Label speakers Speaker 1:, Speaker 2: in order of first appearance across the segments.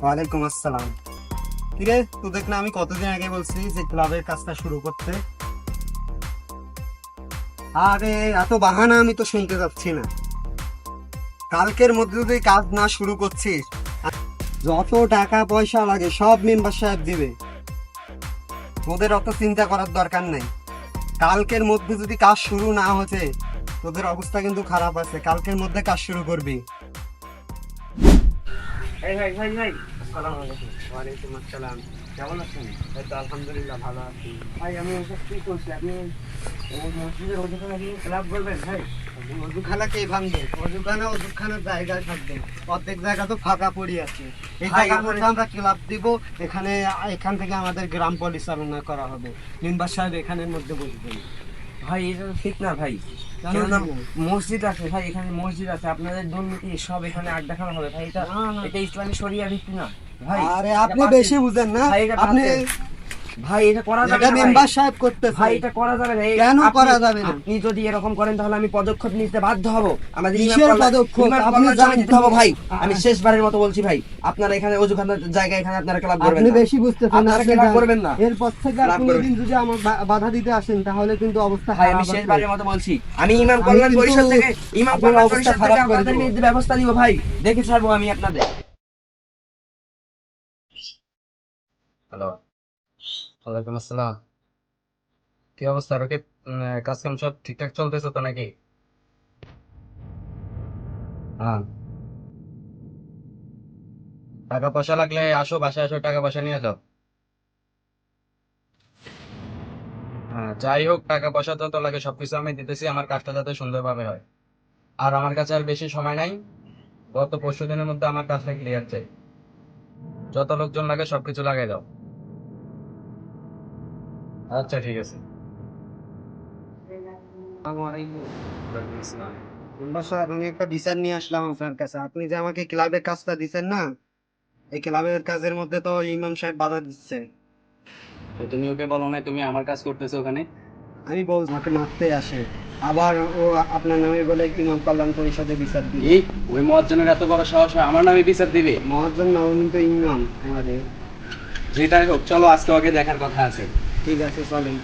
Speaker 1: ওয়ালাইকুম আসসালাম। ঠিক আছে, তোদের না আমি কতদিন আগে বলছি যে ক্লাবের কাজটা শুরু করতে। আরে এত বাহানা আমি তো শুনতে যাচ্ছি না। কালকের মধ্যে যদি কাজ না শুরু করছিস, যত টাকা পয়সা লাগে সব মেম্বার সাহেব দিবে। তোদের অত চিন্তা করার দরকার নাই। কালকের মধ্যে যদি কাজ শুরু না হচ্ছে, তোদের অবস্থা কিন্তু খারাপ আছে। কালকের মধ্যে কাজ শুরু করবি। এই ভাই ভাই ভাই, আসসালামু আলাইকুম। ওয়ালাইকুম আসসালাম। কেমন আছেন? এই তো আলহামদুলিল্লাহ ভালো আছি। ভাই আমি ওসব কি করছি, আপনি মসজিদের ওজুখানা দিয়ে ক্লাব করবেন? ভাই ওজুখানা কে ভাঙবে? ওজুখানার জায়গায় থাকবে, অর্ধেক জায়গা তো ফাঁকা পড়ে আছে। এই জায়গার মধ্যে আমরা ক্লাব দিব। এখান থেকে আমাদের গ্রাম পরিচালনা করা হবে। মেম্বার সাহেব এখানের মধ্যে বসবেন।
Speaker 2: ভাই এটা তো ঠিক না ভাই। কেননা মসজিদ আছে ভাই, এখানে মসজিদ আছে, আপনাদের দুর্নীতি সব এখানে আড্ডা খাওয়া হবে ভাই। এটা ইসলামী শরিয়া ভিত্তি না ভাই।
Speaker 1: আরে আপনি বেশি বুঝেন না।
Speaker 2: ভাই এটা
Speaker 1: আপনি
Speaker 2: ভাই এটা করা যাবে না
Speaker 1: মেম্বার সাহেব করতে
Speaker 2: ভাই, এটা করা যাবে না।
Speaker 1: কেন করা যাবে না?
Speaker 2: আপনি যদি এরকম করেন তাহলে আমি পদক্ষেপ নিতে বাধ্য হব। আমাদের
Speaker 1: কিসের পদক্ষেপ? আপনি জানেন
Speaker 2: দিতে হবে ভাই। আমি শেষবারের মতো বলছি ভাই, আপনারা এখানে ওজুখানার জায়গা, এখানে আপনারা ক্লাব করবেন
Speaker 1: আপনি
Speaker 2: না।
Speaker 1: বেশি বুঝতেছেন।
Speaker 2: আপনারা ক্লাব করবেন না।
Speaker 1: এরপর থেকে আর কোনোদিন যদি আমার বাধা দিতে আসেন তাহলে কিন্তু অবস্থা
Speaker 2: ভাই
Speaker 1: খারাপ
Speaker 2: আমি
Speaker 1: হবে।
Speaker 2: শেষবারের মতো বলছি, আমি ইমাম কল্যাণ পরিষদ থেকে আপনাদের বিরুদ্ধে ব্যবস্থা নিব ভাই। দেখে ছাড়বো আমি আপনাদের।
Speaker 3: হ্যালো, ওয়ালাইকুম আসসালাম। কি অবস্থা রকিব? কাজ কাম সব ঠিকঠাক চলতেছে তো নাকি? হ্যাঁ, টাকা পয়সা লাগলে আসো, বাসায় আসো, টাকা পয়সা নিয়ে যাও। হ্যাঁ, যাই হোক, টাকা পয়সা যত লাগে সবকিছু আমি দিতেছি, আমার কাজটা যাতে সুন্দরভাবে হয়। আর আমার কাছে আর বেশি সময় নাই। গত 5 দিনের মধ্যে আমার কাজটা ক্লিয়ার চাই। যত লোকজন লাগে সবকিছু লাগাই দাও। আচ্ছা, ঠিক আছে। ওয়ালাইকুম আসসালাম।
Speaker 1: মেম্বার সাহেব, আমি একটা বিচার নিয়ে আসলাম আপনার কাছে। আপনি যে আমাকে ক্লাবের কাজটা দিচ্ছেন না, এই ক্লাবের কাজের মধ্যে তো ইমাম সাহেব বাধা দিচ্ছে।
Speaker 3: তো তুমি ওকে বলো না তুমি আমার কাজ করতেছো ওখানে?
Speaker 1: আমি বল আমাকে মারতে আসে, আবার ও আপনার নামে বলে ইমাম কল্যাণ পরিষদে বিচার দিবে।
Speaker 3: এই ওই মহাজনের এত বড় সাহস হয় আমার নামে বিচার দিবে?
Speaker 1: মহাজন না, উনি তো ইমাম আমাদের।
Speaker 3: যেটাই হোক, চলো আজকে ওকে দেখার কথা আছে।
Speaker 1: ঠিক আছে, চলেন।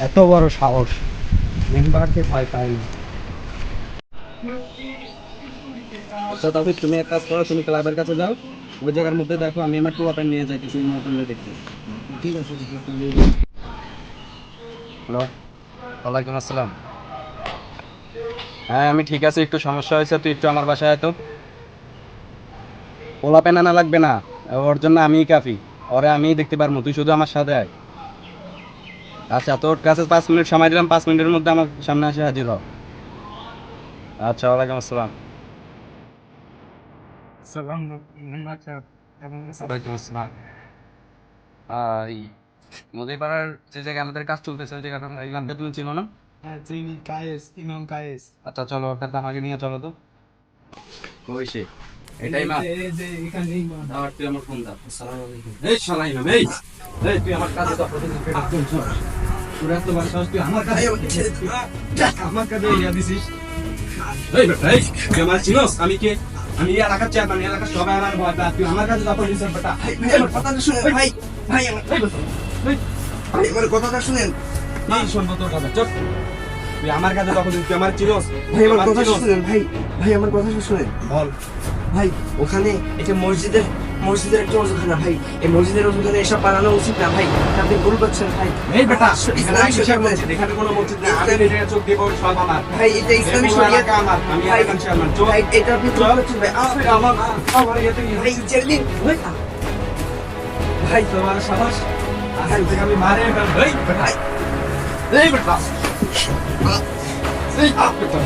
Speaker 1: এত বড় সাহস, মেম্বারকে ভয় পায় না।
Speaker 3: আচ্ছা, তবে তুমি এক কাজ করো, তুমি ক্লাবের কাছে যাও, ওই জায়গার মধ্যে দেখো আমি আমার টুয়াটা নিয়ে যাইতেছি মহাজনকে দেখতে।
Speaker 1: ঠিক আছে, ঠিক আছে।
Speaker 3: হ্যালো, ওয়ালাইকুম আসসালাম। হ্যাঁ আমি ঠিক আছে, একটু সমস্যা হয়েছে, তুই একটু আমার বাসায় আয় তো। পোলা পেন আনা লাগবে না, ওর জন্য আমিই কাফি। ওরে আমিই দেখতে পারবো, তুই শুধু আমার সাথে আয়। আচ্ছা, তোর কাছে 5 মিনিট সময় দিলাম, 5 মিনিটের মধ্যে আমার সামনে এসে হাজির হও। আচ্ছা, ওয়ালাইকুম আসসালাম। ওয়ালাইকুম আসসালাম। এই নদীপাড়ার যে জায়গায় আমাদের কাজ চলতেছে ওই জায়গাটা এই গানটা তুমি চিনো না?
Speaker 1: হ্যাঁ চিনি, কায়েস, ইমাম কায়েস।
Speaker 3: আচ্ছা চলো, ওখানে আমাকে নিয়ে চলো তো। ওই সে এটাই মা। আর তুই আমার ফোন দাও। আসসালামু আলাইকুম। এই শালা ইমাম, এই এই তুই আমার কাছে তো প্রতিদিন তোর এত বড় সাহস, তুই আমার কাছে আমার কাছে ইয়া দিছিস? এই বেটা, এই তুই আমার চিনোস? আমি কে? আমি এই এলাকার চেয়ারম্যান, এলাকার সবাই আমার ভয় পায়, তুই আমার কাছে দখল দিছিস বেটা।
Speaker 2: আমার কথাটা শুনেন ভাই, ভাই আমার কথাটা শুনেন।
Speaker 3: এই শুনবো তোর কথা, চুপ। তুই আমার কাছে দখল দিছিস, তুই আমার চিনোস?
Speaker 2: ভাই আমার কথা শুনেন ভাই, ভাই আমার কথা শুনেন।
Speaker 3: বল।
Speaker 2: ভাই ওখানে এটা মসজিদের একটা ওজুখানা ভাই, এই মসজিদের ওজুখানা এসব বানানো উচিত না ভাই, আপনি ভুল করছেন ভাই।
Speaker 3: এই বেটা,
Speaker 2: ইসলামী শরিয়া মসজিদ,
Speaker 3: এখানে কোনো মসজিদ নেই, আমি নিজে চোখ দিয়ে বড় সব আমার।
Speaker 2: ভাই এটা ইসলামী
Speaker 3: এই
Speaker 2: শরিয়া
Speaker 3: এলাকা আমার, আমি
Speaker 2: ভাই,
Speaker 3: এলাকার চেয়ারম্যান। চুপ।
Speaker 2: ভাই এটা আপনি ভুল করছেন ভাই।
Speaker 3: আমার ইয়েতে
Speaker 2: ভাই ছেড়ে দিন ভাই। ভাই
Speaker 3: তোমার সাহস আজকে থেকে আমি মারে ফেলবো। এই বেটা,
Speaker 2: ভাই
Speaker 3: এই বেটা, এই বেটা,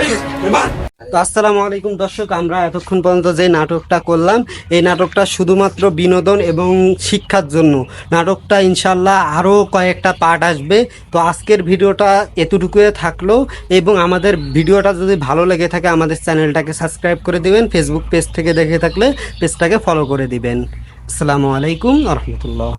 Speaker 3: এই মার।
Speaker 1: তো আসসালামু আলাইকুম দর্শক, আমরা এতক্ষণ পর্যন্ত যে নাটকটা করলাম, এই নাটকটা শুধুমাত্র বিনোদন এবং শিক্ষার জন্য। নাটকটা ইনশাল্লাহ আরও কয়েকটা পার্ট আসবে। তো আজকের ভিডিওটা এতটুকুই থাকলো, এবং আমাদের ভিডিওটা যদি ভালো লেগে থাকে আমাদের চ্যানেলটাকে সাবস্ক্রাইব করে দিবেন। ফেসবুক পেজ থেকে দেখে থাকলে পেজটাকে ফলো করে দিবেন। আসসালামু আলাইকুম রহমতুল্লাহ।